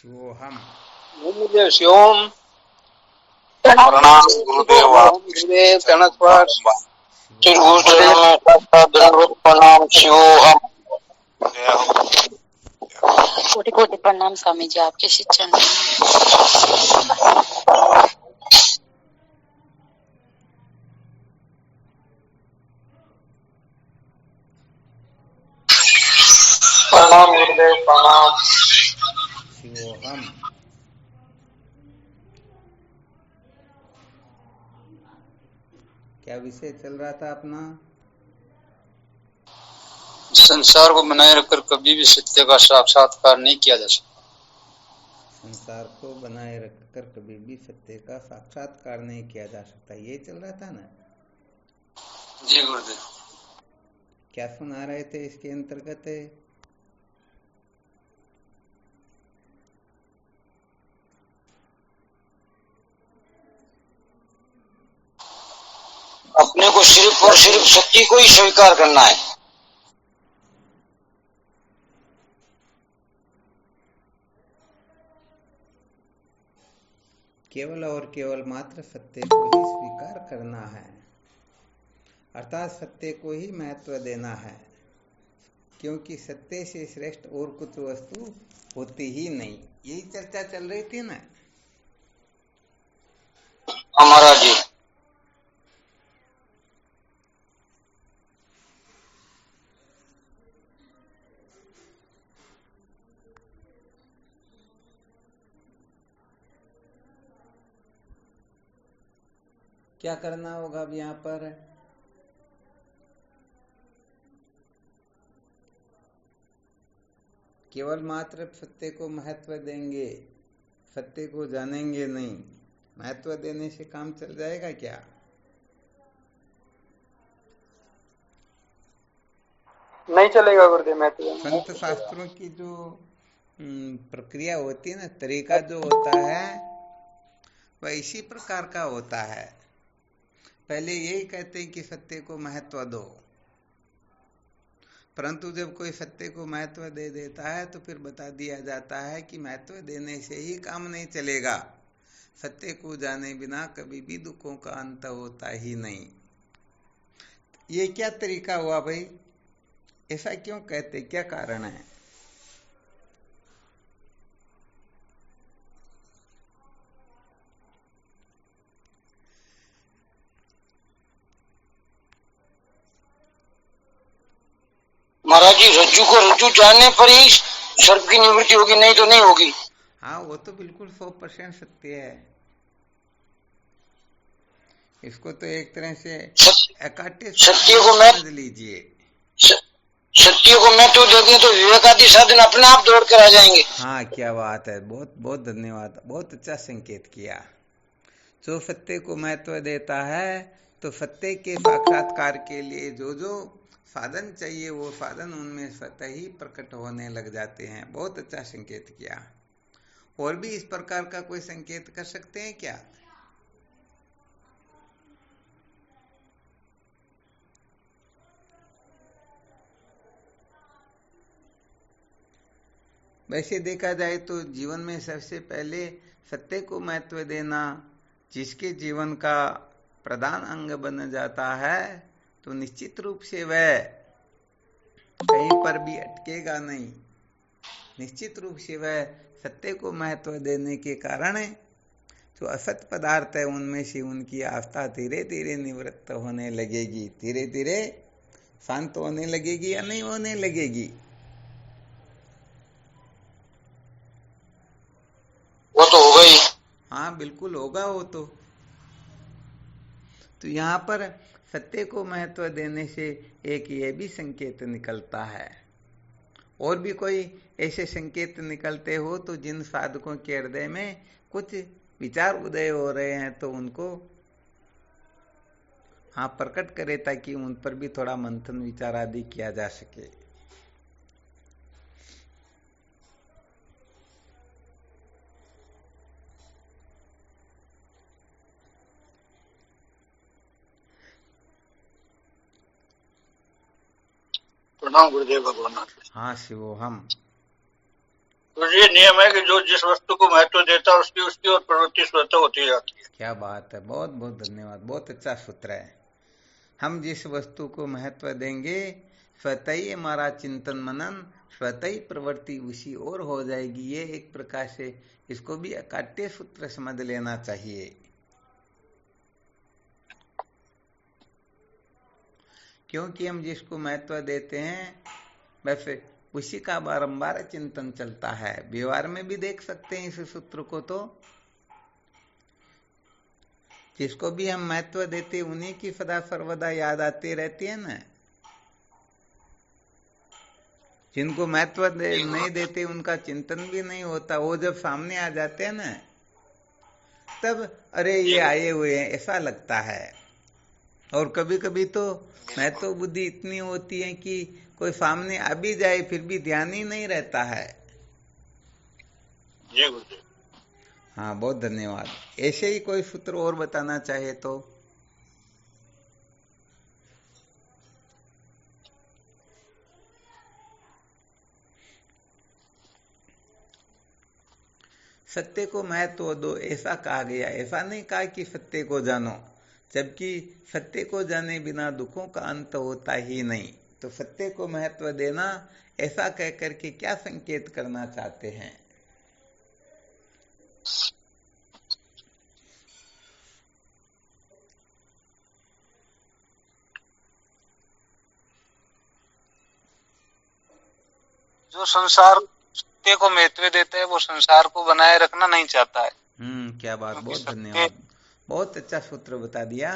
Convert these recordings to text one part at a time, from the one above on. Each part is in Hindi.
शिवोहम। गुरुदेव शिवम। प्रणाम गुरुदेव। गुरुदेव प्रणस्वार। श्री गुरुचरणों में सबका दंडवत प्रणाम। शिवोहम। कोटि कोटि प्रणाम स्वामी जी, आपके शिक्षण में। शिवोहम। प्रणाम गुरुदेव प्रणाम। शिवोहम। क्या विषय चल रहा था अपना? संसार को बनाए रखकर कभी भी सत्य का साक्षात्कार नहीं किया जा सकता। संसार को बनाए रखकर कभी भी सत्य का साक्षात्कार नहीं किया जा सकता, ये चल रहा था ना? जी गुरुदेव। क्या सुना रहे थे इसके अंतर्गत? अपने को सिर्फ और सिर्फ सत्य को ही स्वीकार करना है। केवल और केवल मात्र सत्य को ही स्वीकार करना है, अर्थात सत्य को ही महत्व देना है, क्योंकि सत्य से श्रेष्ठ और कुछ वस्तु होती ही नहीं। यही चर्चा चल रही थी ना? हमारा जी। क्या करना होगा अब यहाँ पर? केवल मात्र सत्य को महत्व देंगे, सत्य को जानेंगे नहीं। महत्व देने से काम चल जाएगा क्या? नहीं चलेगा गुरुदेव। महत्व संत शास्त्रों की जो प्रक्रिया होती है ना, तरीका जो होता है वह इसी प्रकार का होता है। पहले यही कहते हैं कि सत्य को महत्व दो, परंतु जब कोई सत्य को महत्व दे देता है तो फिर बता दिया जाता है कि महत्व देने से ही काम नहीं चलेगा। सत्य को जाने बिना कभी भी दुखों का अंत होता ही नहीं। ये क्या तरीका हुआ भाई? ऐसा क्यों कहते, क्या कारण है? महाराज जी, रज्जू को रज्जू जानने पर ही सर्प की निवृत्ति होगी, नहीं तो नहीं होगी। हाँ, वो तो बिल्कुल 100% सत्य है। इसको तो एक तरह से एकाटे सत्य को मैं समझ लीजिए। सत्य को मैं तो दे दें तो विवेकादि साधन अपने आप दौड़ कर आ जाएंगे। हाँ, क्या बात है, बहुत बहुत धन्यवाद, बहुत अच्छा संकेत किया। जो सत्य को महत्व देता है तो सत्य के साक्षात्कार के लिए जो जो साधन चाहिए वो साधन उनमें स्वतः ही प्रकट होने लग जाते हैं। बहुत अच्छा संकेत किया। और भी इस प्रकार का कोई संकेत कर सकते हैं क्या? वैसे देखा जाए तो जीवन में सबसे पहले सत्य को महत्व देना, जिसके जीवन का प्रधान अंग बन जाता है तो निश्चित रूप से वह कहीं पर भी अटकेगा नहीं। निश्चित रूप से वह सत्य को महत्व देने के कारण जो असत पदार्थ है उनमें से उनकी आस्था धीरे धीरे निवृत्त होने लगेगी, धीरे धीरे शांत होने लगेगी या नहीं होने लगेगी? वो तो होगा ही। हाँ, बिल्कुल होगा वो तो। यहाँ पर सत्य को महत्व देने से एक ये भी संकेत निकलता है। और भी कोई ऐसे संकेत निकलते हो तो जिन साधकों के हृदय में कुछ विचार उदय हो रहे हैं तो उनको हाँ प्रकट करे, ताकि उन पर भी थोड़ा मंथन विचार आदि किया जा सके। प्रणाम गुरुदेव भगवान। हाँ, शिवोहम। तो ये नियम है कि जो जिस वस्तु को महत्व देता है उसकी उसकी और प्रवृत्ति स्वतः होती जाती है। क्या बात है, बहुत बहुत धन्यवाद, बहुत अच्छा सूत्र है। हम जिस वस्तु को महत्व देंगे स्वतः ही हमारा चिंतन मनन, स्वतः ही प्रवृत्ति उसी ओर हो जाएगी। ये एक प्रकार से इसको भी अकाट्य सूत्र समझ लेना चाहिए। क्योंकि हम जिसको महत्व देते हैं बस उसी का बारंबार चिंतन चलता है। व्यवहार में भी देख सकते हैं इस सूत्र को। तो जिसको भी हम महत्व देते उन्हीं की सदा सर्वदा याद आती रहती है ना। जिनको महत्व नहीं देते उनका चिंतन भी नहीं होता। वो जब सामने आ जाते हैं ना तब अरे ये आए हुए हैं ऐसा लगता है। और कभी कभी तो महत्व बुद्धि इतनी होती है कि कोई सामने आ भी जाए फिर भी ध्यान ही नहीं रहता है। जी गुरुदेव। हाँ, बहुत धन्यवाद। ऐसे ही कोई सूत्र और बताना चाहे तो। सत्य को महत्व दो ऐसा कहा गया। ऐसा नहीं कहा कि सत्य को जानो, जबकि सत्य को जाने बिना दुखों का अंत होता ही नहीं। तो सत्य को महत्व देना ऐसा कह करके क्या संकेत करना चाहते हैं? जो संसार सत्य को महत्व देता है वो संसार को बनाए रखना नहीं चाहता है। क्या बात, क्योंकि बहुत सत्य धन्यवाद, बहुत अच्छा सूत्र बता दिया।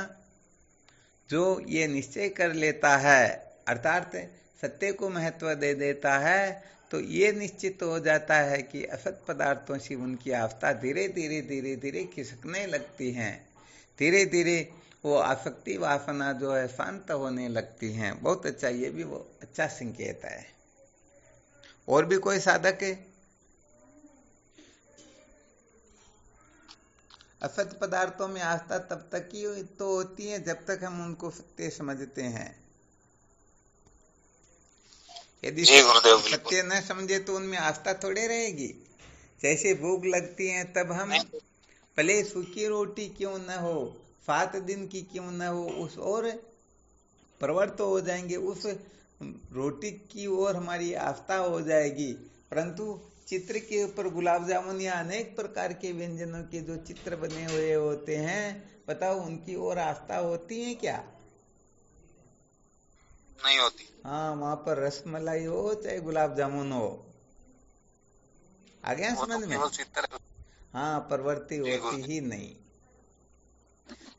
जो ये निश्चय कर लेता है अर्थात सत्य को महत्व दे देता है तो ये निश्चित हो जाता है कि असत पदार्थों से उनकी आस्था धीरे धीरे धीरे धीरे खिसकने लगती हैं। धीरे धीरे वो आसक्ति वासना जो है शांत होने लगती हैं। बहुत अच्छा, ये भी वो अच्छा संकेत है। और भी कोई साधक है? असत पदार्थों में आस्था तब तक ही तो होती है जब तक हम उनको सत्य समझते हैं। यदि सत्य न समझे तो उनमें आस्था थोड़े रहेगी। जैसे भूख लगती है तब हम भले सूखी रोटी क्यों न हो, 7 दिन की क्यों न हो, उस और प्रवृत्त हो जाएंगे, उस रोटी की ओर हमारी आस्था हो जाएगी। परंतु चित्र के ऊपर गुलाब जामुन या अनेक प्रकार के व्यंजनों के जो चित्र बने हुए होते हैं, बताओ उनकी ओर आस्था होती है क्या? नहीं होती। हाँ, वहां पर रसमलाई हो चाहे गुलाब जामुन हो। आ गया समझ में? हाँ, प्रवृत्ति होती ही नहीं।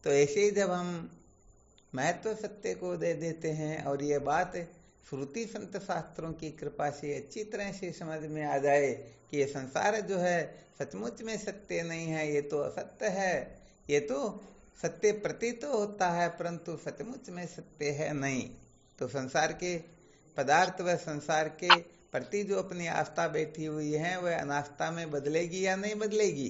तो ऐसे ही जब हम महत्व सत्य को दे देते हैं और ये बात श्रुति संत शास्त्रों की कृपा से अच्छी तरह से समझ में आ जाए कि ये संसार जो है सचमुच में सत्य नहीं है, ये तो असत्य है, ये तो सत्य प्रतीत तो होता है परंतु सचमुच में सत्य है नहीं। तो संसार के पदार्थ व संसार के प्रति जो अपनी आस्था बैठी हुई है वह अनास्था में बदलेगी या नहीं बदलेगी?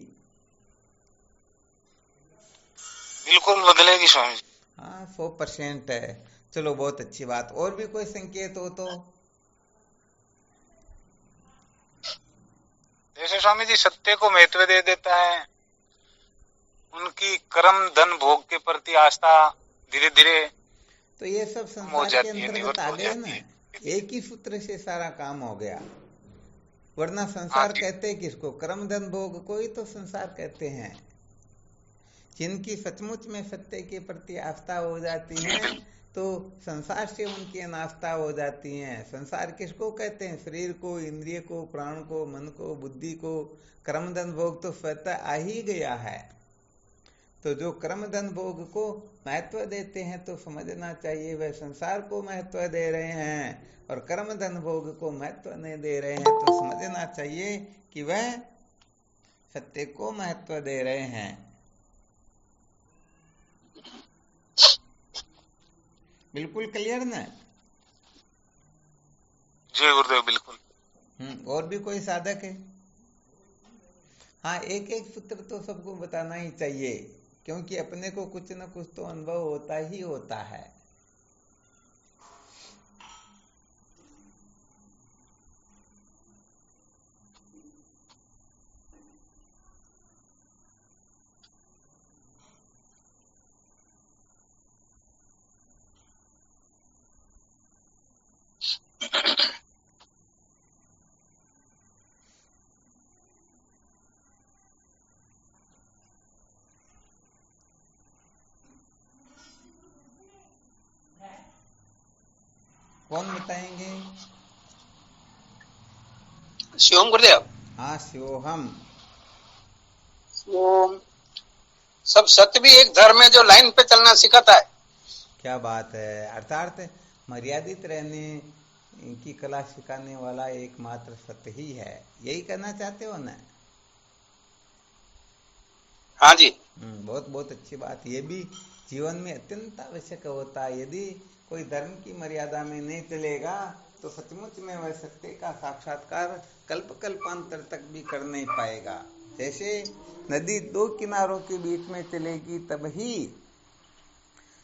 बिल्कुल बदलेगी स्वामी जी। हाँ, 100% है। चलो, बहुत अच्छी बात। और भी कोई संकेत हो तो? जैसे स्वामी जी सत्य को महत्व दे देता है, उनकी कर्म धन भोग के प्रति आस्था धीरे धीरे तो ये सब संसार के अंतर्गत आ गए ना। एक ही सूत्र से सारा काम हो गया। वरना संसार कहते किसको? कर्म धन भोग को ही तो संसार कहते हैं। जिनकी सचमुच में सत्य के प्रति आस्था हो जाती है तो संसार से उनकी अनास्था हो जाती है। संसार किसको कहते हैं? शरीर को, इंद्रिय को, प्राण को, मन को, बुद्धि को। कर्म धन भोग तो स्वतः आ ही गया है। तो जो कर्म धन भोग को महत्व देते हैं तो समझना चाहिए वह संसार को महत्व दे रहे हैं, और कर्म धन भोग को महत्व नहीं दे रहे हैं तो समझना चाहिए कि वह सत्य को महत्व दे रहे हैं। बिल्कुल क्लियर ना? जी गुरुदेव, बिल्कुल। और भी कोई साधक है? हाँ, एक एक सूत्र तो सबको बताना ही चाहिए क्योंकि अपने को कुछ न कुछ तो अनुभव होता ही होता है। कौन बताएंगे? शिवम गुरुदेव। हाँ, शिवोहम। शिवम। सब सत्य भी एक धर्म है जो लाइन पे चलना सिखाता है। क्या बात है। अर्थात मर्यादित रहने की कला सिखाने वाला एकमात्र सत्य ही है, यही कहना चाहते हो ना? हाँ जी। बहुत बहुत अच्छी बात। ये भी जीवन में अत्यंत आवश्यक होता है। यदि कोई धर्म की मर्यादा में नहीं चलेगा तो सचमुच में वह सत्य का साक्षात्कार कल्प कल्पांतर तक भी कर नहीं पाएगा। जैसे नदी दो किनारों के बीच में चलेगी तब ही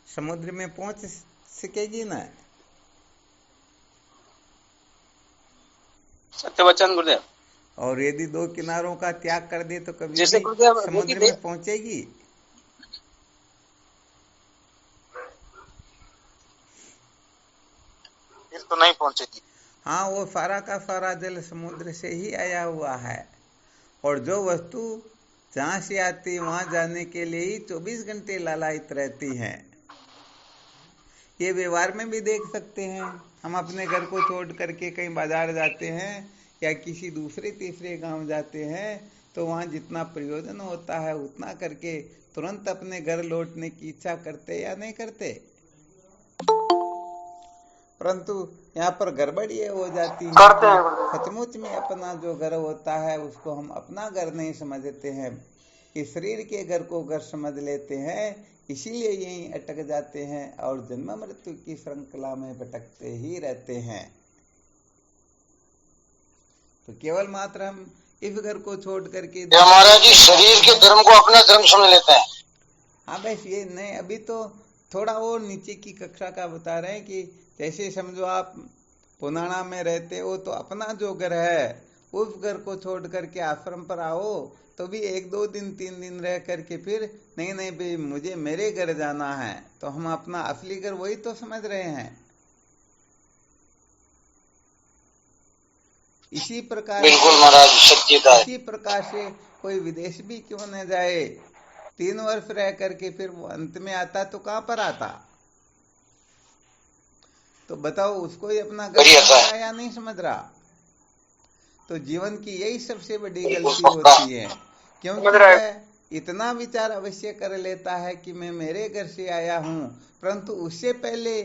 समुद्र में पहुंच सकेगी ना। सत्य वचन गुरुदेव। और यदि दो किनारों का त्याग कर दे तो कभी जैसे भी गुरुदेव समुद्र में पहुंचेगी? फिर तो नहीं पहुंचेगी। हाँ, वो सारा का सारा जल समुद्र से ही आया हुआ है। और जो वस्तु जहां से आती वहां जाने के लिए ही 24 घंटे लालायित रहती है। ये व्यवहार में भी देख सकते हैं। हम अपने घर को छोड़ करके कहीं बाजार जाते हैं या किसी दूसरे तीसरे गांव जाते हैं तो वहां जितना प्रयोजन होता है उतना करके तुरंत अपने घर लौटने की इच्छा करते या नहीं करते? परंतु यहाँ पर गड़बड़ ये हो जाती है करते कि हैं। सचमुच में अपना जो घर होता है उसको हम अपना घर नहीं समझते हैं। इस शरीर के घर को घर समझ लेते हैं, इसीलिए यहीं अटक जाते हैं और जन्म मृत्यु की श्रृंखला में भटकते ही रहते हैं। तो केवल मात्र हम इस घर को छोड़ करके महाराज जी शरीर के धर्म को अपना धर्म समझ लेता है। हाँ बस ये नहीं, अभी तो थोड़ा और नीचे की कक्षा का बता रहे हैं कि जैसे समझो आप पुनाना में रहते हो तो अपना जो घर है उस घर को छोड़ करके आश्रम पर आओ तो भी 1-2 दिन 3 दिन रह करके फिर नहीं भाई मुझे मेरे घर जाना है, तो हम अपना असली घर वही तो समझ रहे हैं। इसी प्रकार बिल्कुल महाराज सत्यता है। इसी प्रकार से कोई विदेश भी क्यों न जाए, 3 वर्ष रह करके फिर वो अंत में आता तो कहां पर आता? तो बताओ, उसको ही अपना घर समझ रहा या नहीं समझ रहा? तो जीवन की यही सबसे बड़ी गलती होती है, क्योंकि वह इतना विचार अवश्य कर लेता है कि मैं मेरे घर से आया हूं, परंतु उससे पहले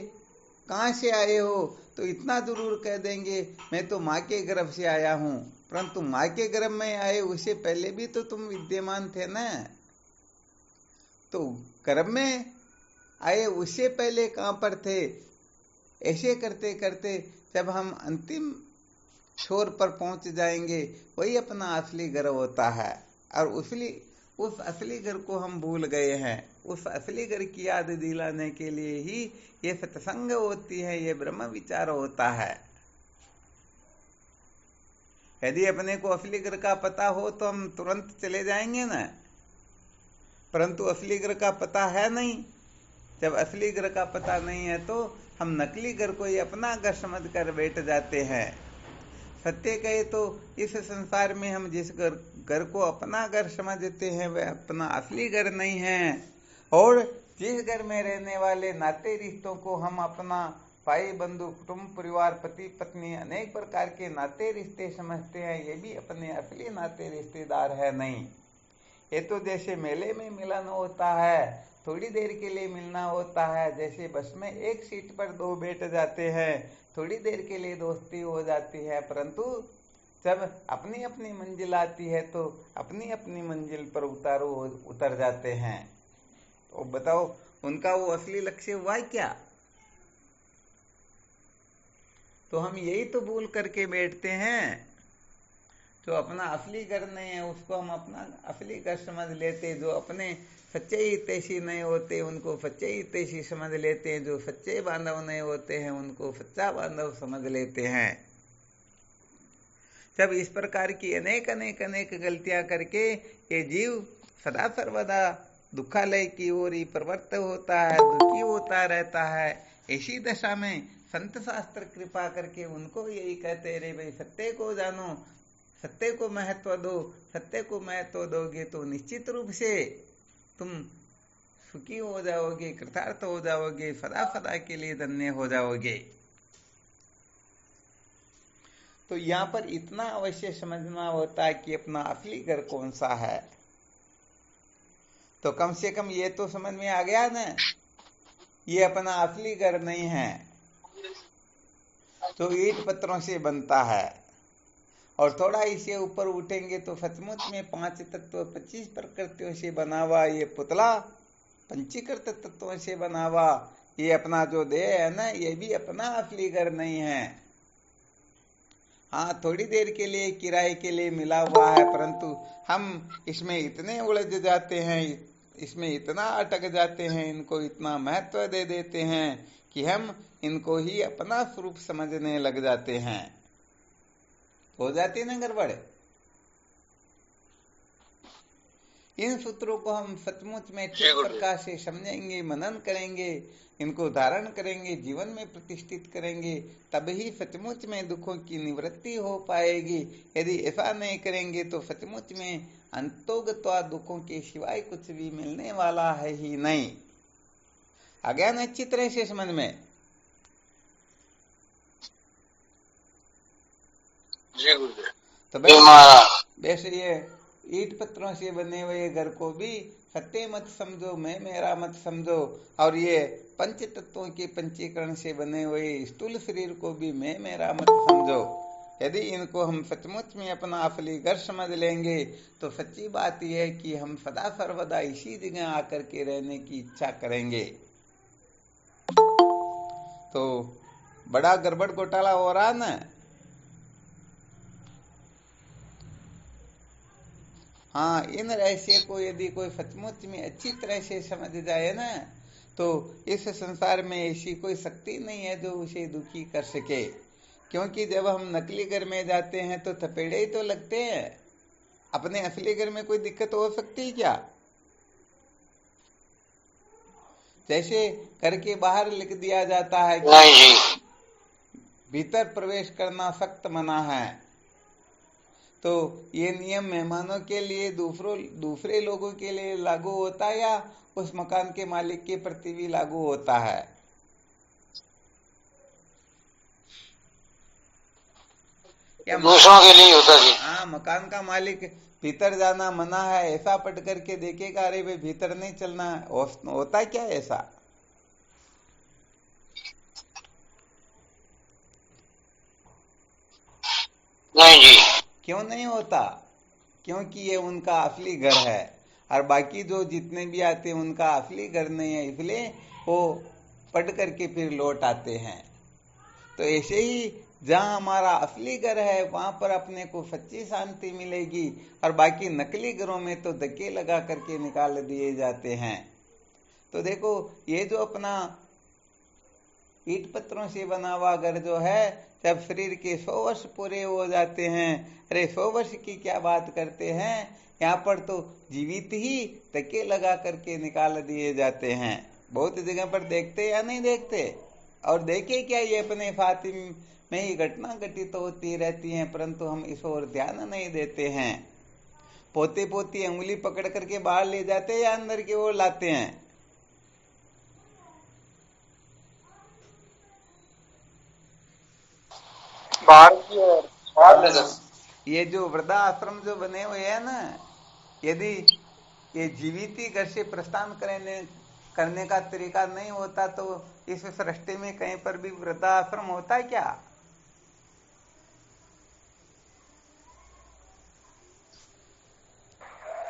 कहां से आए हो तो इतना जरूर कह देंगे मैं तो माँ के गर्भ से आया हूं। परंतु माँ के गर्भ में आए उससे पहले भी तो तुम विद्यमान थे ना। तो गर्भ में आए उससे पहले कहां पर थे? ऐसे करते करते जब हम अंतिम छोर पर पहुंच जाएंगे वही अपना असली घर होता है। और उस असली घर को हम भूल गए हैं। उस असली घर की याद दिलाने के लिए ही ये सत्संग होती है, ये ब्रह्म विचार होता है। यदि अपने को असली घर का पता हो तो हम तुरंत चले जाएंगे ना, परंतु असली घर का पता है नहीं। जब असली घर का पता नहीं है तो हम नकली घर को ही अपना घर समझ कर बैठ जाते हैं। सत्य कहे तो इस संसार में हम जिस घर को अपना घर समझते हैं वह अपना असली घर नहीं है। और जिस घर में रहने वाले नाते रिश्तों को हम अपना भाई बंधु कुटुंब परिवार पति पत्नी अनेक प्रकार के नाते रिश्ते समझते हैं, ये भी अपने असली नाते रिश्तेदार है नहीं। ये तो जैसे मेले में मिलन होता है, थोड़ी देर के लिए मिलना होता है। जैसे बस में एक सीट पर 2 बैठ जाते हैं, थोड़ी देर के लिए दोस्ती हो जाती है, परंतु जब अपनी अपनी मंजिल आती है तो अपनी अपनी मंजिल पर उतर जाते हैं। तो बताओ उनका वो असली लक्ष्य हुआ है क्या? तो हम यही तो भूल करके बैठते हैं। जो अपना असली घर नहीं है उसको हम अपना असली घर समझ लेते। जो अपने सच्चे हितैषी नहीं होते उनको सच्चे हितैषी समझ लेते हैं। जो सच्चे बांधव नहीं होते हैं उनको सच्चा बांधव समझ लेते हैं। जब इस प्रकार की अनेक अनेक अनेक गलतियां करके ये जीव सदा सर्वदा दुखालय की ओर ही प्रवृत्त होता है, दुखी होता रहता है। ऐसी दशा में संत शास्त्र कृपा करके उनको यही कहते रहे भाई सत्य को जानो, सत्य को महत्व दो। सत्य को महत्व दोगे तो निश्चित रूप से तुम सुखी हो जाओगे, कृतार्थ हो जाओगे, सदा सदा के लिए धन्य हो जाओगे। तो यहाँ पर इतना अवश्य समझना होता है कि अपना असली घर कौन सा है। तो कम से कम ये तो समझ में आ गया ना, ये अपना असली घर नहीं है, तो ईंट पत्थरों से बनता है। और थोड़ा इसे ऊपर उठेंगे तो सचमुच में 5 तत्व 25 प्रकृतियों से बना हुआ ये पुतला पंचीकृत तत्वों से बना हुआ ये अपना जो देह है ना, ये भी अपना असली घर नहीं है। हाँ, थोड़ी देर के लिए किराए के लिए मिला हुआ है, परंतु हम इसमें इतने उलझ जाते हैं, इसमें इतना अटक जाते हैं, इनको इतना महत्व दे देते हैं कि हम इनको ही अपना स्वरूप समझने लग जाते हैं। हो जाती है ना गड़बड़। इन सूत्रों को हम सचमुच में ठीक प्रकार से समझेंगे, मनन करेंगे, इनको धारण करेंगे, जीवन में प्रतिष्ठित करेंगे, तब ही सचमुच में दुखों की निवृत्ति हो पाएगी। यदि ऐसा नहीं करेंगे तो सचमुच में अंतोगत्वा दुखों के सिवाय कुछ भी मिलने वाला है ही नहीं। आ गया ना अच्छी तरह से समझ में? जी गुरुदेव। तो वैसे ये ईंट पत्थरों से बने हुए घर को भी सत्य मत समझो, मैं मेरा मत समझो, और ये पंच तत्वों के पंचीकरण से बने हुए स्थूल शरीर को भी मैं मेरा मत समझो। यदि इनको हम सचमुच में अपना असली घर समझ लेंगे तो सच्ची बात यह है कि हम सदा सर्वदा इसी जगह आकर के रहने की इच्छा करेंगे। तो बड़ा गड़बड़ घोटाला हो रहा ना। हाँ, इन रहस्य को यदि कोई सचमुच में अच्छी तरह से समझ जाए ना, तो इस संसार में ऐसी कोई शक्ति नहीं है जो उसे दुखी कर सके। क्योंकि जब हम नकली घर में जाते हैं तो थपेड़े ही तो लगते हैं। अपने असली घर में कोई दिक्कत हो सकती है क्या? जैसे घर के बाहर लिख दिया जाता है कि भीतर प्रवेश करना सख्त मना है, तो ये नियम मेहमानों के लिए दूसरे लोगों के लिए लागू होता है या उस मकान के मालिक के प्रति भी लागू होता है? क्या दूसरों के लिए होता है? हाँ, मकान का मालिक भीतर जाना मना है ऐसा पढ़ करके देखेगा, अरे भाई भीतर नहीं चलना, होता क्या ऐसा? नहीं जी। क्यों नहीं होता? क्योंकि ये उनका असली घर है, और बाकी जो जितने भी आते हैं उनका असली घर नहीं है, इसलिए वो पढ़ करके फिर लौट आते हैं। तो ऐसे ही जहां हमारा असली घर है वहां पर अपने को सच्ची शांति मिलेगी, और बाकी नकली घरों में तो धक्के लगा करके निकाल दिए जाते हैं। तो देखो, ये जो अपना ईंट पत्थरों से बना हुआ घर जो है, जब शरीर के 100 वर्ष पूरे हो जाते हैं, अरे 100 वर्ष की क्या बात करते हैं, यहाँ पर तो जीवित ही धक्के लगा करके निकाल दिए जाते हैं। बहुत जगह पर देखते या नहीं देखते? और देखे क्या, ये अपने फातिम में ही घटना घटित होती रहती हैं, परंतु हम इस ओर ध्यान नहीं देते हैं। पोते पोती उंगली पकड़ करके बाहर ले जाते हैं या अंदर की ओर लाते हैं? बाहर की ओर। ये जो वृद्धाश्रम जो बने हुए हैं ना, यदि ये जीवित ही घर से प्रस्थान करने का तरीका नहीं होता तो इस सृष्टि में कहीं पर भी वृद्धाश्रम होता है क्या?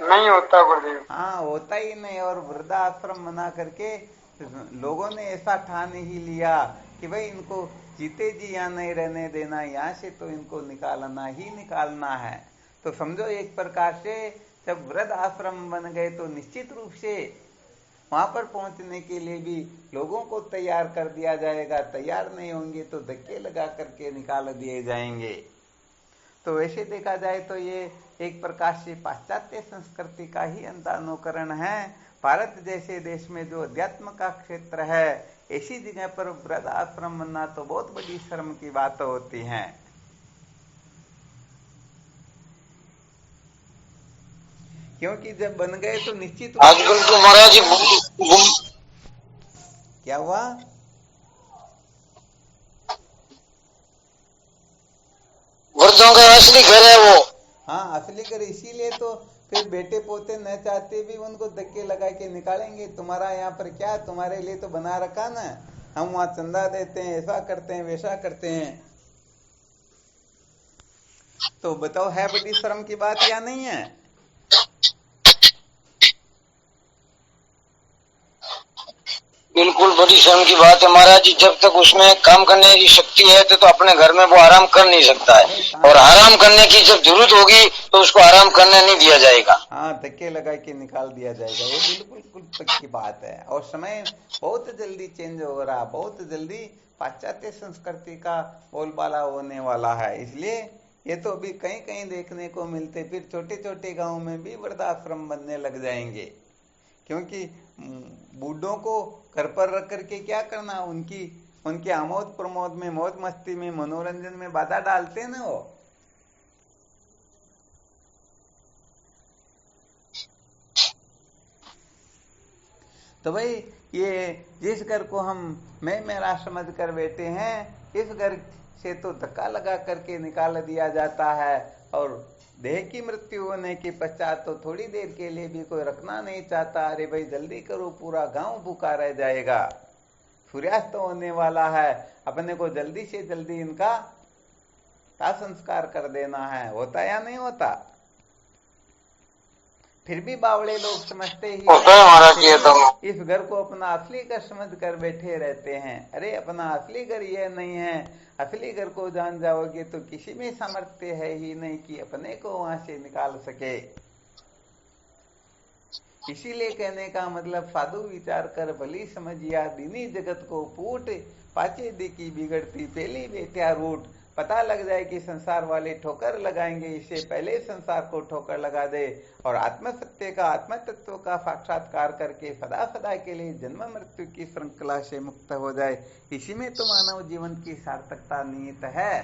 नहीं होता गुरुदेव। हाँ, होता ही नहीं। और वृद्धाश्रम बना करके लोगों ने ऐसा ठान ही लिया कि भाई इनको जीते जी यहाँ नहीं रहने देना, यहाँ से तो इनको निकालना ही निकालना है। तो समझो एक प्रकार से जब वृद्ध आश्रम बन गए तो निश्चित रूप से वहां पर पहुंचने के लिए भी लोगों को तैयार कर दिया जाएगा। तैयार नहीं होंगे तो धक्के लगा करके निकाल दिए जाएंगे। तो वैसे देखा जाए तो ये एक प्रकार से पाश्चात्य संस्कृति का ही अंतानुकरण है। भारत जैसे देश में जो अध्यात्म का क्षेत्र है, ऐसी जगह पर वृद्ध आश्रम बनना तो बहुत बड़ी शर्म की बात होती है। क्योंकि जब बन गए तो निश्चित आजकल तो महाराज क्या हुआ? असली घर है वो। हाँ, असली घर। इसीलिए तो फिर बेटे पोते न चाहते भी उनको धक्के लगा के निकालेंगे। तुम्हारा यहाँ पर क्या, तुम्हारे लिए तो बना रखा ना, हम वहां चंदा देते हैं, ऐसा करते हैं, वैसा करते हैं। तो बताओ, है बड़ी शर्म की बात या नहीं है? बिल्कुल बड़ी शर्म की बात है महाराज जी। जब तक उसमें काम करने की शक्ति है तो अपने घर में वो आराम कर नहीं सकता अरे है, और आराम करने की जब जरूरत होगी तो उसको आराम करने नहीं दिया जाएगा। हाँ, धक्के लगा के निकाल दिया जाएगा, ये बिल्कुल पक्की बात है। और समय बहुत जल्दी चेंज हो रहा, बहुत जल्दी पाश्चात्य संस्कृति का बोलबाला होने वाला है। इसलिए ये तो अभी कहीं कहीं देखने को मिलते, फिर छोटे छोटे गांव में भी वृद्धाश्रम बनने लग जाएंगे। क्योंकि बूढ़ों को घर पर रख करके क्या करना, उनके आमोद प्रमोद में, मौज मस्ती में, मनोरंजन में बाधा डालते ना वो। तो भाई, ये जिस घर को हम मैं मेरा समझ कर बैठे हैं, इस घर से तो धक्का लगा करके निकाल दिया जाता है। और देह की मृत्यु होने के पश्चात तो थोड़ी देर के लिए भी कोई रखना नहीं चाहता। अरे भाई जल्दी करो, पूरा गांव भूखा रह जाएगा, सूर्यास्त होने वाला है, अपने को जल्दी से जल्दी इनका संस्कार कर देना है। होता या नहीं होता? फिर भी बावड़े लोग समझते ही इस घर को अपना असली घर समझ कर बैठे रहते हैं। अरे अपना असली घर यह नहीं है। असली घर को जान जाओगे तो किसी में सामर्थ्य है ही नहीं कि अपने को वहां से निकाल सके। इसीलिए कहने का मतलब, साधु विचार कर भली समझिया, दीनी जगत को फूट, पाचे देखी बिगड़ती पहली बेटिया रूट। पता लग जाए कि संसार वाले ठोकर लगाएंगे, इससे पहले संसार को ठोकर लगा दे, और आत्म सत्य का, आत्म तत्व का साक्षात्कार करके सदा सदा के लिए जन्म मृत्यु की श्रृंखला से मुक्त हो जाए। इसी में तो मानव जीवन की सार्थकता निहित है।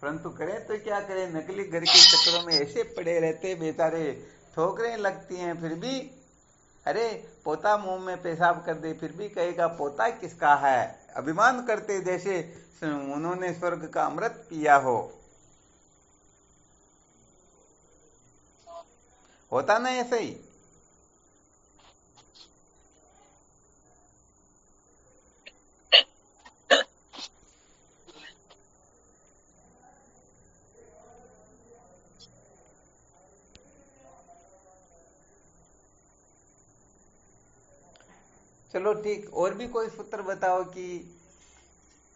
परंतु करें तो क्या करें, नकली घर के चक्करों में ऐसे पड़े रहते बेचारे, ठोकरें लगती हैं फिर भी। अरे पोता मुंह में पेशाब कर दे फिर भी कहेगा पोता किसका है। अभिमान करते जैसे उन्होंने स्वर्ग का अमृत पिया हो। होता ना ऐसे ही? चलो ठीक, और भी कोई सूत्र बताओ कि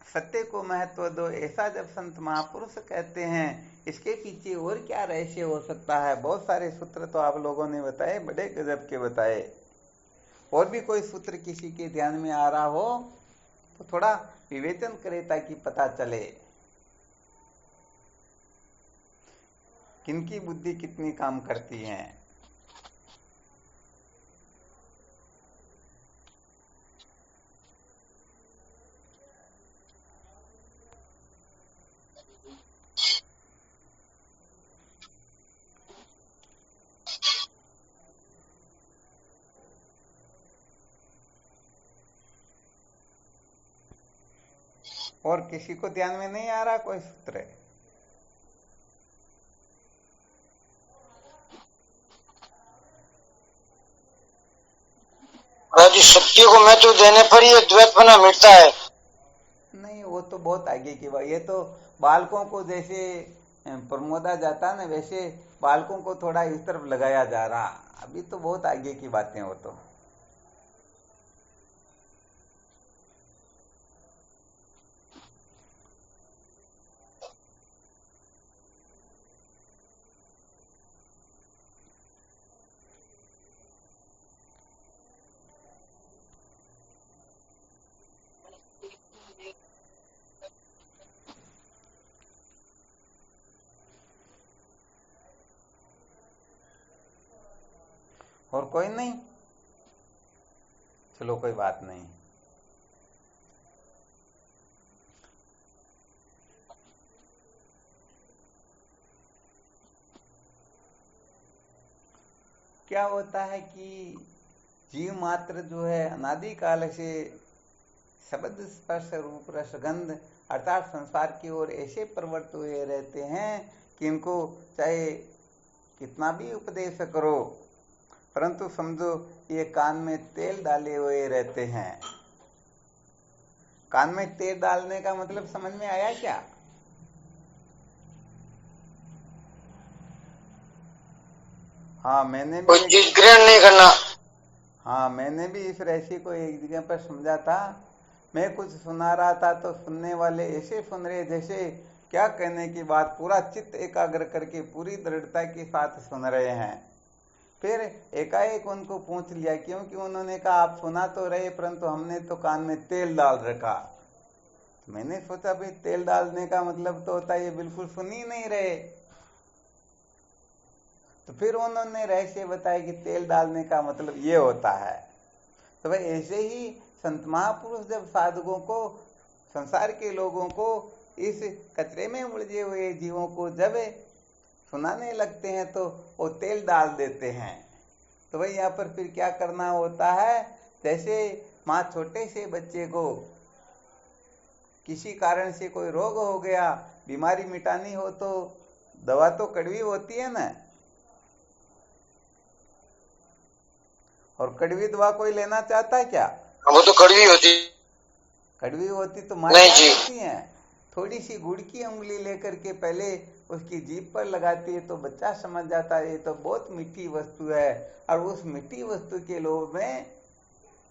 सत्य को महत्व दो, ऐसा जब संत महापुरुष कहते हैं, इसके पीछे और क्या रहस्य हो सकता है? बहुत सारे सूत्र तो आप लोगों ने बताए, बड़े गजब के बताए। और भी कोई सूत्र किसी के ध्यान में आ रहा हो तो थोड़ा विवेचन करे ताकि पता चले किनकी बुद्धि कितनी काम करती है। और किसी को ध्यान में नहीं आ रहा कोई सूत्र? सत्य को महत्व देने पर ही द्वैतपना मिटता है। नहीं, वो तो बहुत आगे की बात। ये तो बालकों को जैसे प्रमोदा जाता ना, वैसे बालकों को थोड़ा इस तरफ लगाया जा रहा। अभी तो बहुत आगे की बातें हो तो। और कोई नहीं? चलो कोई बात नहीं। क्या होता है कि जीव मात्र जो है अनादि काल से शब्द स्पर्श रूप रस गंध अर्थात संसार की ओर ऐसे प्रवृत्त हुए रहते हैं कि इनको चाहे कितना भी उपदेश करो, परंतु समझो ये कान में तेल डाले हुए रहते हैं। कान में तेल डालने का मतलब समझ में आया क्या? हाँ, मैंने भी ग्रहण नहीं करना। हाँ, मैंने भी इस रहस्य को एक जगह पर समझा था। मैं कुछ सुना रहा था तो सुनने वाले ऐसे सुन रहे जैसे क्या कहने की बात, पूरा चित्त एकाग्र करके पूरी दृढ़ता के साथ सुन रहे हैं। फिर एकाएक उनको पूछ लिया, क्योंकि उन्होंने कहा आप सुना तो रहे परंतु हमने तो कान में तेल डाल रखा। तो मैंने सोचा भाई तेल डालने का मतलब तो होता है ये बिल्कुल सुन ही नहीं रहे। तो फिर उन्होंने रहस्य बताया कि तेल डालने का मतलब ये होता है। तो भाई ऐसे ही संत महापुरुष जब साधकों को, संसार के लोगों को, इस कचरे में उलझे हुए जीवों को जब सुनाने लगते हैं तो वो तेल डाल देते हैं। तो भाई यहाँ पर फिर क्या करना होता है, जैसे माँ छोटे से बच्चे को किसी कारण से कोई रोग हो गया, बीमारी मिटानी हो तो दवा तो कड़वी होती है ना, और कड़वी दवा कोई लेना चाहता है क्या? वो तो कड़वी होती। कड़वी होती तो माँ क्या करती है, थोड़ी सी गुड़ की उंगली लेकर के पहले उसकी जीभ पर लगाती है तो बच्चा समझ जाता है ये तो बहुत मीठी वस्तु है, और उस मीठी वस्तु के लोभ में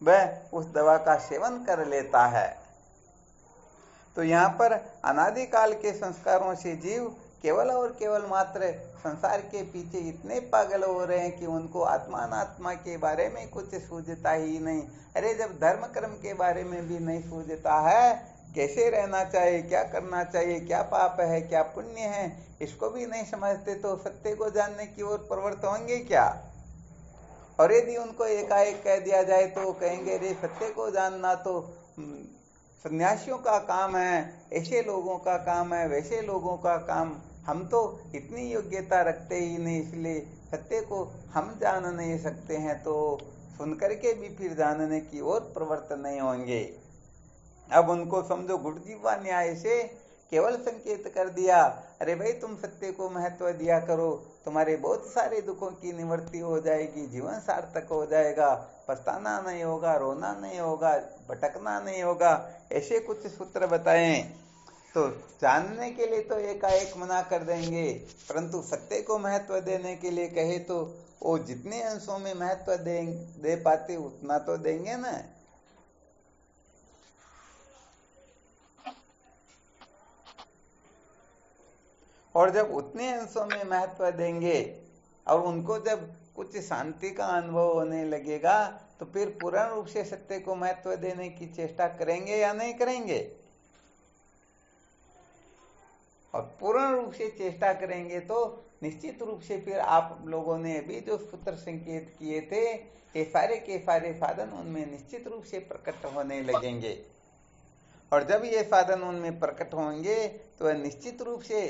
वह उस दवा का सेवन कर लेता है। तो यहाँ पर अनादिकाल के संस्कारों से जीव केवल और केवल मात्र संसार के पीछे इतने पागल हो रहे हैं कि उनको आत्मा अनात्मा के बारे में कुछ सूझता ही नहीं। अरे जब धर्म कर्म के बारे में भी नहीं सूझता है, कैसे रहना चाहिए, क्या करना चाहिए, क्या पाप है क्या पुण्य है, इसको भी नहीं समझते तो सत्य को जानने की ओर प्रवृत्त होंगे क्या? और यदि उनको एकाएक कह दिया जाए तो कहेंगे रे सत्य को जानना तो सन्यासियों का काम है, ऐसे लोगों का काम है, वैसे लोगों का काम, हम तो इतनी योग्यता रखते ही नहीं, इसलिए सत्य को हम जान नहीं सकते हैं। तो सुन करके भी फिर जानने की ओर प्रवृत्त नहीं होंगे। अब उनको समझो गुड़जीवा न्याय से केवल संकेत कर दिया, अरे भाई तुम सत्य को महत्व दिया करो, तुम्हारे बहुत सारे दुखों की निवृत्ति हो जाएगी, जीवन सार्थक हो जाएगा, पछताना नहीं होगा, रोना नहीं होगा, भटकना नहीं होगा, ऐसे कुछ सूत्र बताएं तो जानने के लिए तो एकाएक मना कर देंगे, परंतु सत्य को महत्व देने के लिए कहे तो वो जितने अंशों में महत्व दे पाते उतना तो देंगे ना। और जब उतने अंशों में महत्व देंगे और उनको जब कुछ शांति का अनुभव होने लगेगा तो फिर पूर्ण रूप से सत्य को महत्व देने की चेष्टा करेंगे या नहीं करेंगे? और पूर्ण रूप से चेष्टा करेंगे तो निश्चित रूप से फिर आप लोगों ने अभी जो सूत्र संकेत किए थे ये सारे के सारे साधन उनमें निश्चित रूप से प्रकट होने लगेंगे। और जब ये साधन उनमें प्रकट होंगे तो निश्चित रूप से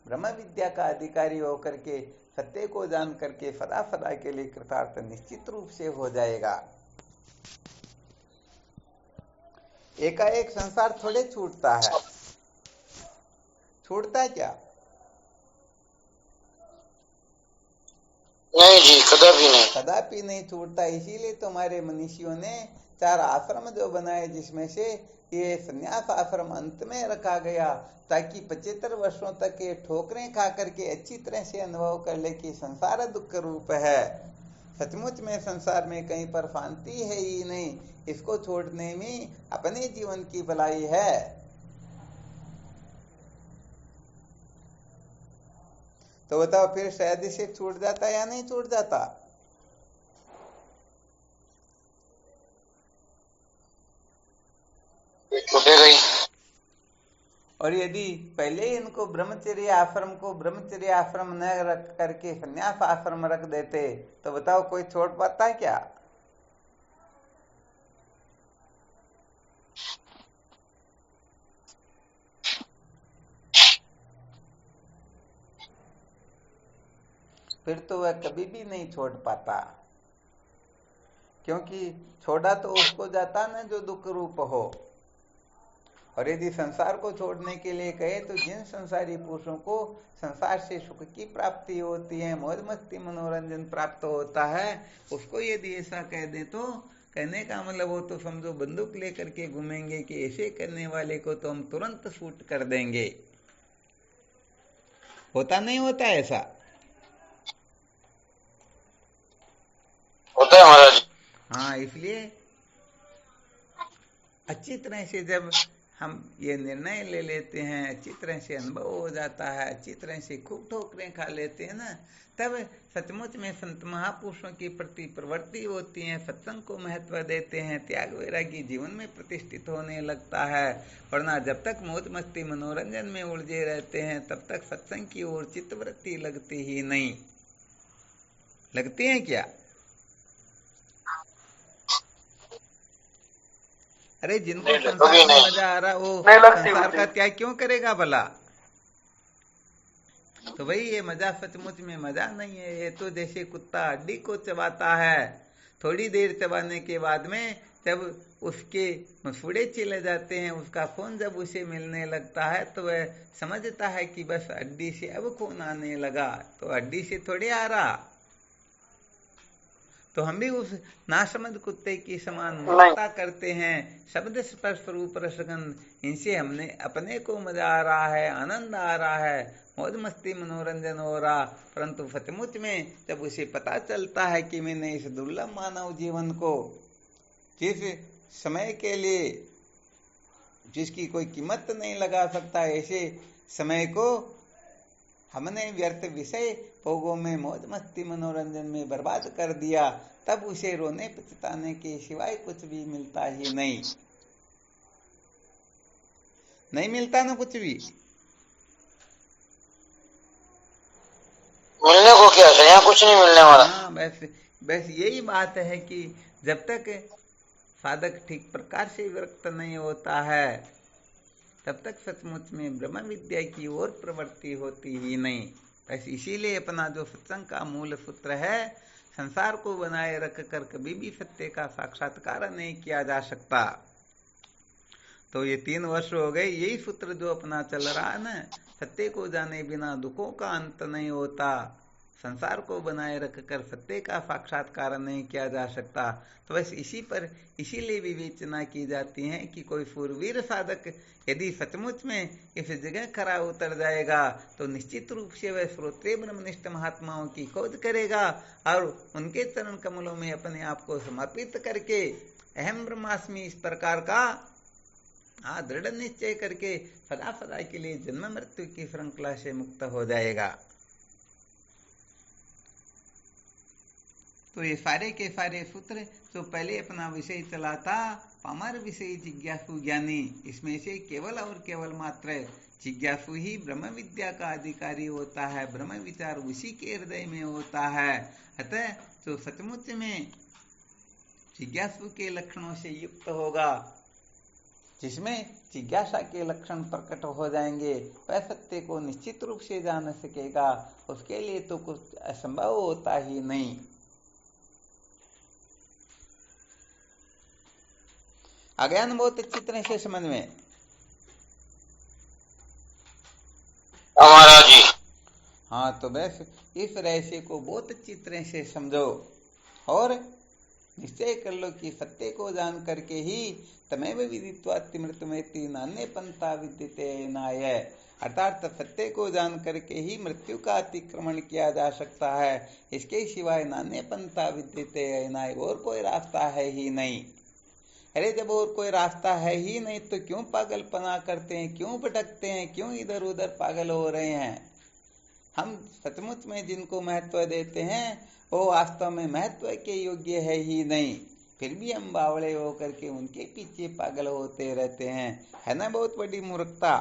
ब्रह्म विद्या का अधिकारी होकर के सत्य को जान करके सदा सदा के लिए कृतार्थ निश्चित रूप से हो जाएगा। एकाएक संसार थोड़े छूटता है, छूटता है क्या? नहीं जी, कदापि नहीं, कदापि नहीं छूटता। इसीलिए तुम्हारे मनीषियों ने 4 आश्रम जो बनाए, जिसमें से ये संन्यास आश्रम अंत में रखा गया ताकि 75 वर्षों तक ये ठोकरें खा करके अच्छी तरह से अनुभव कर ले कि संसार दुख रूप है, सचमुच में संसार में कहीं पर शांति है ही नहीं, इसको छोड़ने में अपने जीवन की भलाई है। तो बताओ फिर शायद से छूट जाता या नहीं छूट जाता? छूटेगा ही। और यदि पहले ही इनको ब्रह्मचर्य आश्रम को ब्रह्मचर्य आश्रम न रख करके संन्यास आश्रम रख देते तो बताओ कोई छोड़ पाता है क्या? फिर तो वह कभी भी नहीं छोड़ पाता, क्योंकि छोड़ा तो उसको जाता ना जो दुख रूप हो, और यदि संसार को छोड़ने के लिए कहे तो जिन संसारी पुरुषों को संसार से सुख की प्राप्ति होती है, मौज मस्ती मनोरंजन प्राप्त होता है, उसको यदि ऐसा कह दे तो कहने का मतलब वो तो समझो बंदूक लेकर के घूमेंगे कि ऐसे करने वाले को तो हम तुरंत शूट कर देंगे। होता नहीं होता ऐसा? होता है महाराज। हाँ, इसलिए अच्छी तरह से जब हम ये निर्णय ले लेते हैं, अच्छी तरह से अनुभव हो जाता है, अच्छी तरह से खूब ठोकरें खा लेते हैं ना, तब सचमुच में संत महापुरुषों की प्रति प्रवृत्ति होती है, सत्संग को महत्व देते हैं, त्याग वैरागी जीवन में प्रतिष्ठित होने लगता है। वरना जब तक मौज मस्ती मनोरंजन में उलझे रहते हैं तब तक सत्संग की ओर चित्तवृत्ति लगती ही नहीं। लगती है क्या? अरे जिनको संसार में मजा आ रहा वो संसार का त्याग क्यों करेगा भला? तो भाई ये मजा सचमुच में मजा नहीं है। ये तो जैसे कुत्ता हड्डी को चबाता है, थोड़ी देर चबाने के बाद में जब उसके मसूड़े चले जाते हैं, उसका खून जब उसे मिलने लगता है तो वह समझता है कि बस हड्डी से अब खून आने लगा, तो हड्डी से थोड़ी आ रहा। तो हम भी उस नासमझ कुत्ते की समान मूर्खता करते हैं। शब्द स्पर्श रूप रसगंध, इनसे हमने अपने को मजा आ रहा है, आनंद आ रहा है, मौज मस्ती मनोरंजन हो रहा, परंतु सचमुच में जब उसे पता चलता है कि मैंने इस दुर्लभ मानव जीवन को, जिस समय के लिए जिसकी कोई कीमत नहीं लगा सकता, ऐसे समय को हमने व्यर्थ विषय भोगों में मौज मस्ती मनोरंजन में बर्बाद कर दिया, तब उसे रोने पछताने के सिवाय कुछ भी मिलता ही नहीं। नहीं मिलता ना कुछ भी। मिलने को क्या है, यहाँ कुछ नहीं मिलने वाला। हाँ, बस यही बात है कि जब तक साधक ठीक प्रकार से विरक्त नहीं होता है तब तक सचमुच में ब्रह्म विद्या की ओर प्रवृत्ति होती ही नहीं। बस इसीलिए अपना जो सत्संग का मूल सूत्र है, संसार को बनाए रखकर कभी भी सत्य का साक्षात्कार नहीं किया जा सकता। तो ये 3 वर्ष हो गए, यही सूत्र जो अपना चल रहा है ना, सत्य को जाने बिना दुखों का अंत नहीं होता, संसार को बनाए रखकर सत्य का साक्षात्कार नहीं किया जा सकता। तो बस इसीलिए विवेचना की जाती है कि कोई शूरवीर साधक यदि सचमुच में इस जगह खरा उतर जाएगा तो निश्चित रूप से वह श्रोत्रिय ब्रह्मनिष्ठ महात्माओं की खोज करेगा और उनके चरण कमलों में अपने आप को समर्पित करके अहम ब्रह्मास्मि इस प्रकार का दृढ़ निश्चय करके सदा सदा के लिए जन्म मृत्यु की श्रृंखला से मुक्त हो जाएगा। तो ये सारे के सारे सूत्र जो पहले अपना विषय चला था, पामर विषय जिज्ञासु ज्ञानी, इसमें से केवल और केवल मात्र जिज्ञासु ही ब्रह्म विद्या का अधिकारी होता है, ब्रह्म विचार उसी के हृदय में होता है। अतः जो सचमुच में जिज्ञासु के लक्षणों से युक्त होगा, जिसमें जिज्ञासा के लक्षण प्रकट हो जाएंगे, वह सत्य को निश्चित रूप से जान सकेगा। उसके लिए तो कुछ असंभव होता ही नहीं। अज्ञान बहुत अच्छी तरह से समझ में। हमारा जी। हाँ, तो बस इस रहस्य को बहुत अच्छी तरह से समझो और निश्चय कर लो कि सत्य को जान करके ही तमेव विदित्वाति मृत्युमेति नान्य पंथा विद्यते नाय, अर्थात सत्य को जान करके ही मृत्यु का अतिक्रमण किया जा सकता है, इसके सिवाय नान्य पंथा विद्यते नाय, और कोई रास्ता है ही नहीं। अरे जब और कोई रास्ता है ही नहीं तो क्यों पागलपना करते हैं, क्यों भटकते हैं, क्यों इधर उधर पागल हो रहे हैं? हम सचमुच में जिनको महत्व देते हैं वो वास्तव में महत्व के योग्य है ही नहीं, फिर भी हम बावड़े होकर के उनके पीछे पागल होते रहते हैं। है ना बहुत बड़ी मूर्खता।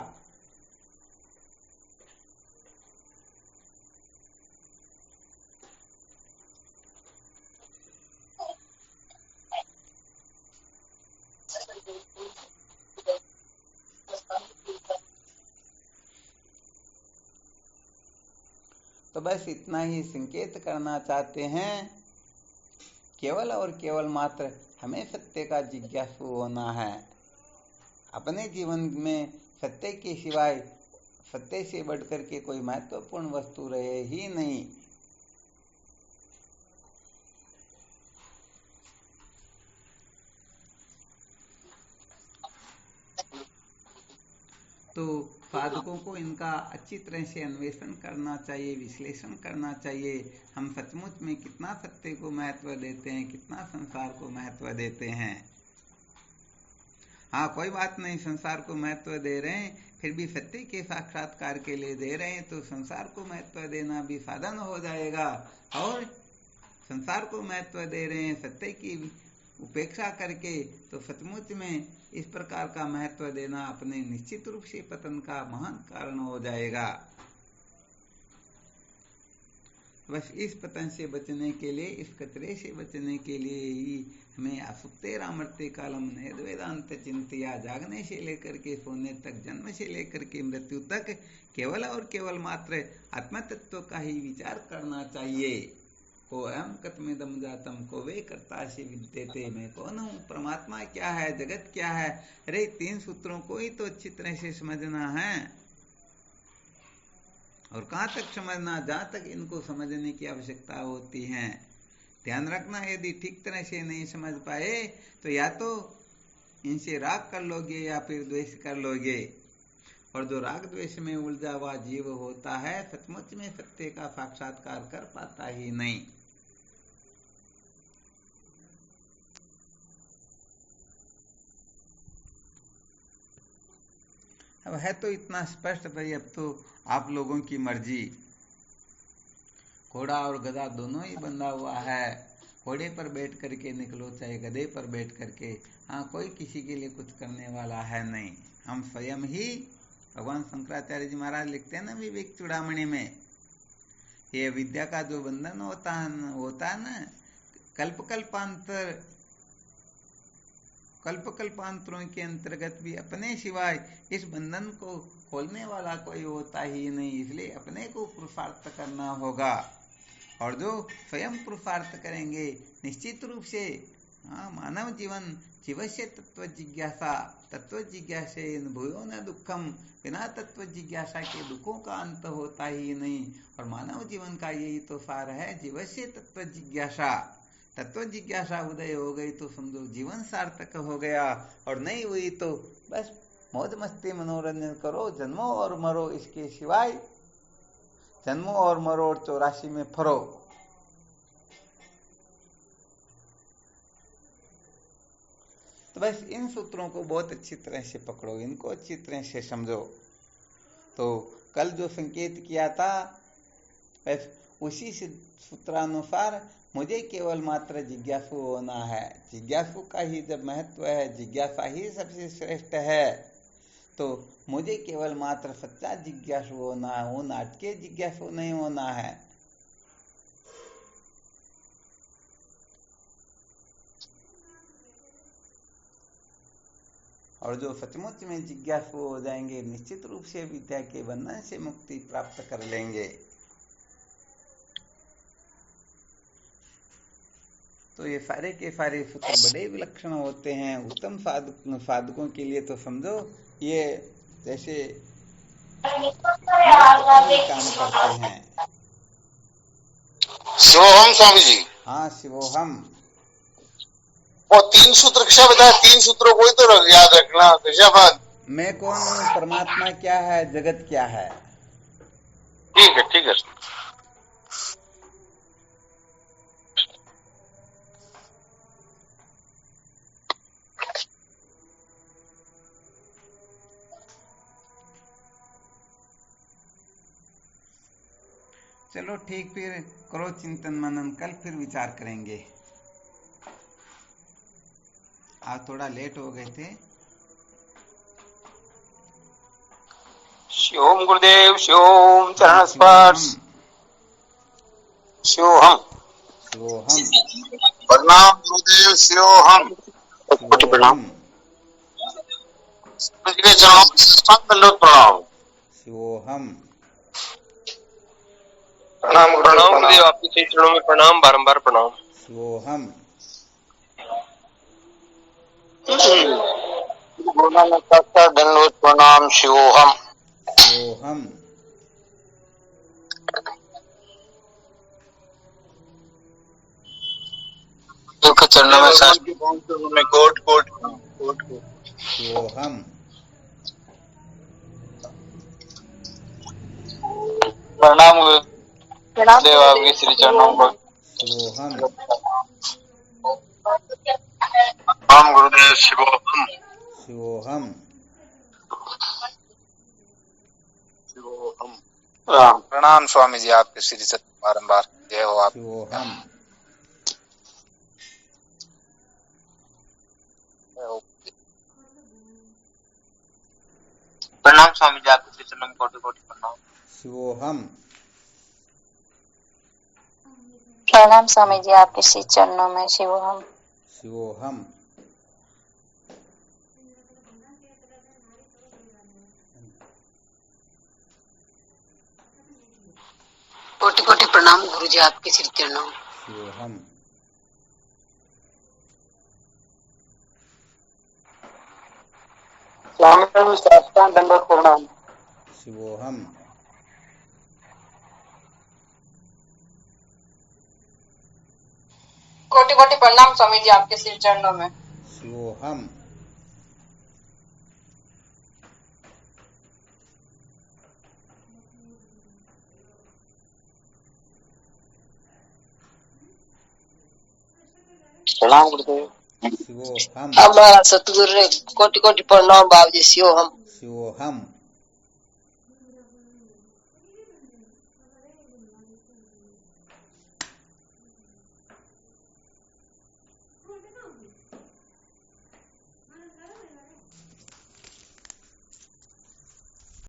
तो बस इतना ही संकेत करना चाहते हैं, केवल और केवल मात्र हमें सत्य का जिज्ञासु होना है। अपने जीवन में सत्य के सिवाय, सत्य से बढ़कर के कोई महत्वपूर्ण वस्तु रहे ही नहीं। तो साधकों को इनका अच्छी तरह से अन्वेषण करना चाहिए, विश्लेषण करना चाहिए। हम सचमुच में कितना सत्य को महत्व देते हैं, कितना संसार को महत्व देते हैं। हाँ, कोई बात नहीं, संसार को महत्व दे रहे हैं, फिर भी सत्य के साक्षात्कार के लिए दे रहे हैं, तो संसार को महत्व देना भी साधन हो जाएगा। और संसार को महत्व दे रहे हैं सत्य की उपेक्षा करके, तो सचमुच में इस प्रकार का महत्व देना अपने निश्चित रूप से पतन का महान कारण हो जाएगा। बस इस पतन से बचने के लिए, इस कचरे से बचने के लिए ही हमें असुप्ते रामर्ते कालम नयद वेदांत चिंतिया, जागने से लेकर के सोने तक, जन्म से लेकर के मृत्यु तक केवल और केवल मात्र आत्म तत्व का ही विचार करना चाहिए। को अहम कतमेदम जातम, को वे कर्ता से विद्यते, मैं कौन हूँ, परमात्मा क्या है, जगत क्या है। अरे 3 सूत्रों को ही तो अच्छी तरह से समझना है। और कहाँ तक समझना, जहाँ तक इनको समझने की आवश्यकता होती है। ध्यान रखना, यदि ठीक तरह से नहीं समझ पाए तो या तो इनसे राग कर लोगे या फिर द्वेष कर लोगे। और जो राग द्वेष में उलझा हुआ जीव होता है, सचमुच में सत्य का साक्षात्कार कर पाता ही नहीं। अब है तो इतना स्पष्ट भाई, अब तो आप लोगों की मर्जी। घोड़ा और गधा दोनों ही बंधा हुआ है। घोड़े पर बैठ करके निकलो, चाहे गधे पर बैठ करके। हाँ, कोई किसी के लिए कुछ करने वाला है नहीं, हम स्वयं ही। भगवान शंकराचार्य जी महाराज लिखते हैं ना विवेक चूड़ामणि में, ये विद्या का जो बंधन होता है ना, कल्पकल्पांतरों के अंतर्गत भी अपने सिवाय इस बंधन को खोलने वाला कोई होता ही नहीं। इसलिए अपने को पुरुषार्थ करना होगा। और जो स्वयं पुरुषार्थ करेंगे निश्चित रूप से, हाँ, मानव जीवन जीवस्य तत्व जिज्ञासा, तत्व जिज्ञासे भूयो न दुखम, बिना तत्व जिज्ञासा के दुखों का अंत होता ही नहीं। और मानव जीवन का यही तो सार है, जीवस्य तत्व जिज्ञासा। तत्व जिज्ञासा उदय हो गई तो समझो जीवन सार्थक हो गया, और नहीं हुई तो बस मौज मस्ती मनोरंजन करो, जन्मो और मरो, इसके सिवाय जन्मो और मरो और 84 में फरो। तो बस इन सूत्रों को बहुत अच्छी तरह से पकड़ो, इनको अच्छी तरह से समझो। तो कल जो संकेत किया था, बस उसी सूत्रानुसार मुझे केवल मात्र जिज्ञासु होना है। जिज्ञासु का ही जब महत्व है, जिज्ञासा ही सबसे श्रेष्ठ है, तो मुझे केवल मात्र सच्चा जिज्ञासु होना है, वो नाटकीय जिज्ञासु नहीं होना है। और जो सचमुच में जिज्ञासु हो जाएंगे, निश्चित रूप से विद्या के बंधन से मुक्ति प्राप्त कर लेंगे। तो ये सारे के सारे सूत्र बड़े विलक्षण होते हैं। उत्तम साधकों के लिए तो समझो ये जैसे काम करते हैं। शिवोहम स्वामी जी। हाँ, शिवोहम। और 3 सूत्र किसा बताया, 3 सूत्रों को ही तो याद रखना। किसा बात, मैं कौन हूँ, परमात्मा क्या है, जगत क्या है। ठीक है, ठीक है। चलो ठीक, फिर करो चिंतन मनन, कल फिर विचार करेंगे। आज थोड़ा लेट हो गए थे। शिवोम गुरुदेव, शिवोम चरण स्पर्श, शिवोहम। प्रणाम गुरुदेव, शिवोहम। प्रणाम। प्रणाम। शिवोहम। प्रणाम गुरुदेव, आपके चरणों में प्रणाम, बारंबार प्रणाम। शिवोहम। बोलना में चाहता दंडवत प्रणाम शिवोहम। शिवोहम। के चरणों में कोट कोट कोट शिवोहम। प्रणाम देव आपके श्री चरणों को। शिवोहम। राम गुरुदेव शिवोहम। शिवोहम। शिवोहम। प्रणाम स्वामी जी, आपके श्री चरण बारंबार जय हो आप। शिवोहम। प्रणाम स्वामी जी, आपके श्री चरणों में कोटि कोटि प्रणाम। शिवोहम। प्रणाम स्वामी जी, आपके श्री चरणों में शिवोहम। शिवोहम। कोटि कोटि प्रणाम गुरु जी, आपके श्री चरणों में। शिवोहम। स्वामी को साष्टांग दंडवत प्रणाम। शिवोहम। कोटि कोटि प्रणाम स्वामी जी, आपके श्री चरणों में। शिवोहम। प्रणाम गुरुदेव। शिवोहम। हमारा सतगुरु रे कोटि कोटि प्रणाम बाबू जी शिवोहम। शिवोहम।